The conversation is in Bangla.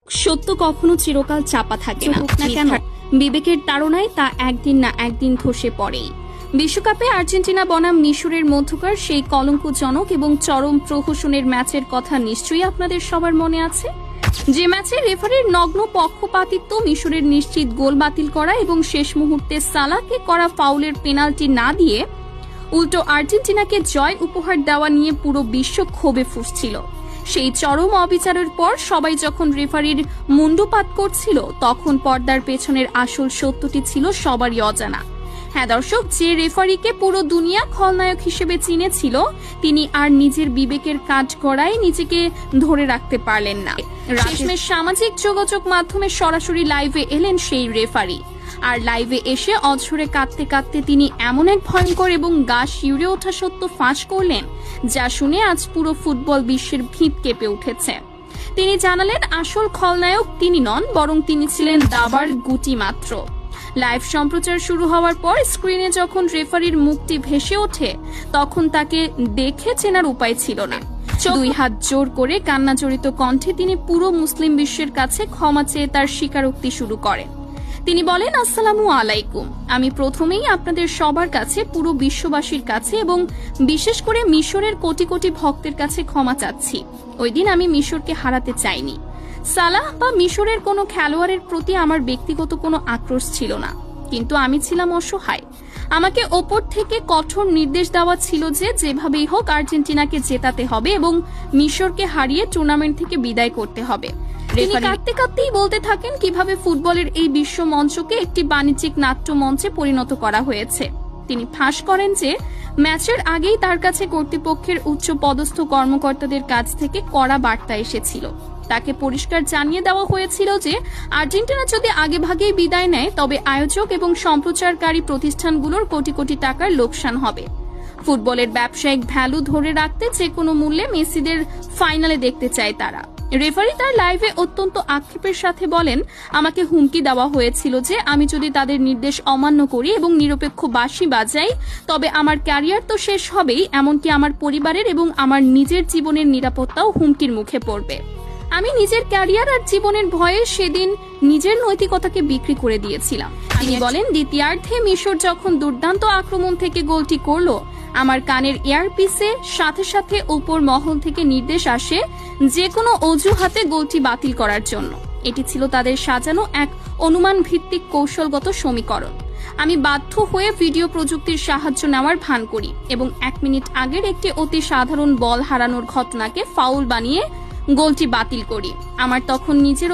সত্য কখনো চিরকাল চাপা থাকে না, কেন বিবেকের তাড়নায় তা একদিন না একদিন ধসে পড়েই। বিশ্বকাপে আর্জেন্টিনা বনাম মিশরের মধ্যকার সেই কলঙ্কজনক এবং চরম প্রহসনের ম্যাচের কথা নিশ্চয়ই আপনাদের সবার মনে আছে, যে ম্যাচে রেফারির নগ্ন পক্ষপাতিত্ব, মিশরের নিশ্চিত গোল বাতিল করা এবং শেষ মুহূর্তে সালাহকে করা ফাউলের পেনাল্টি না দিয়ে উল্টো আর্জেন্টিনাকে জয় উপহার দেওয়া নিয়ে পুরো বিশ্ব ক্ষোভে ফুঁসছিল। সেই চরম অবিচারের পর সবাই যখন রেফারির মুন্ডুপাত করছিল, তখন পর্দার পেছনের আসল সত্যটি ছিল সবারই অজানা। হ্যাঁ দর্শক, যে রেফারিকে পুরো দুনিয়া খলনায়ক হিসেবে চিনেছিল, তিনি আর নিজের বিবেকের কাজ করায় নিজেকে ধরে রাখতে পারলেন না। শেষমেশ সামাজিক যোগাযোগ মাধ্যমে সরাসরি লাইভে এলেন সেই রেফারি, আর লাইভে এসে অঝরে কাঁদতে কাঁদতে তিনি এমন এক ভয়ঙ্কর এবং গা শিউরে ওঠা সত্য ফাঁস করলেন, যা শুনে আজ পুরো ফুটবল বিশ্বের ভিত কেঁপে উঠেছে। তিনি জানালেন আসল খলনায়ক তিনি নন, বরং তিনি ছিলেন দাবার গুটি মাত্র। লাইভ সম্প্রচার শুরু হওয়ার পর স্ক্রিনে যখন রেফারির মুখটি ভেসে ওঠে, তখন তাকে দেখে চেনার উপায় ছিল না। দুই হাত জোর করে কান্নাজড়িত কণ্ঠে তিনি পুরো মুসলিম বিশ্বের কাছে ক্ষমা চেয়ে তার স্বীকারোক্তি শুরু করেন। তিনি বলেন, আসসালামু আলাইকুম, আমি প্রথমেই আপনাদের সবার কাছে, পুরো বিশ্ববাসীর কাছে এবং বিশেষ করে মিশরের কোটি কোটি ভক্তের কাছে ক্ষমা চাচ্ছি। ওই দিন আমি মিশরকে হারাতে চাইনি। সালাহ বা মিশরের কোনো খেলোয়াড়ের প্রতি আমার ব্যক্তিগত কোনো আক্রোশ ছিল না, কিন্তু আমি ছিলাম অসহায়। আমাকে ওপর থেকে কঠোর নির্দেশ দেওয়া ছিল যে যেভাবেই হোক আর্জেন্টিনাকে জেতাতে হবে এবং মিশরকে হারিয়ে টুর্নামেন্ট থেকে বিদায় করতে হবে। তিনি কাঁদতে কাঁদতেই বলতে থাকেন কিভাবে ফুটবলের এই বিশ্ব মঞ্চকে একটি বাণিজ্যিক নাট্য মঞ্চে পরিণত করা হয়েছে। তিনি ফাঁস করেন যে ম্যাচের আগেই তার কাছে কর্তৃপক্ষের উচ্চ পদস্থ কর্মকর্তাদের কাছ থেকে কড়া বার্তা এসেছিল। তাকে পরিষ্কার জানিয়ে দেওয়া হয়েছিল যে আর্জেন্টিনা যদি আগে ভাগেই বিদায় নেয়, তবে আয়োজক এবং সম্প্রচারকারী প্রতিষ্ঠানগুলোর কোটি কোটি টাকার লোকসান হবে। ফুটবলের ব্যবসায়িক ভ্যালু ধরে রাখতে যে কোনো মূল্যে মেসিদের ফাইনালে দেখতে চায় তারা। রেফারি তার লাইভে অত্যন্ত আক্ষেপের সাথে বলেন, আমাকে হুমকি দেওয়া হয়েছিল যে আমি যদি তাদের নির্দেশ অমান্য করি এবং নিরপেক্ষ বাঁশি বাজাই, তবে আমার ক্যারিয়ার তো শেষ হবেই, এমনকি আমার পরিবারের এবং আমার নিজের জীবনের নিরাপত্তাও হুমকির মুখে পড়বে। আমি নিজের ক্যারিয়ার আর জীবনের ভয়ে সেদিন নিজের নৈতিকতাকে বিক্রি করে দিয়েছিলাম। তিনি বলেন, দ্বিতীয়ার্ধে মিশর যখন দুর্দান্ত আক্রমণ থেকে গোলটি করল, আমার কানের এয়ারপিসে সাথে সাথে উপর মহল থেকে নির্দেশ আসে যে কোনো অজুহাতে গোলটি বাতিল করার জন্য। এটি ছিল তাদের সাজানো এক অনুমান ভিত্তিক কৌশলগত সমীকরণ। আমি বাধ্য হয়ে ভিডিও প্রযুক্তির সাহায্য নেওয়ার ভান করি এবং 1 মিনিট আগের একটি অতি সাধারণ বল হারানোর ঘটনাকে ফাউল বানিয়ে গোলটি বাতিল করি। আমার তখন নিজের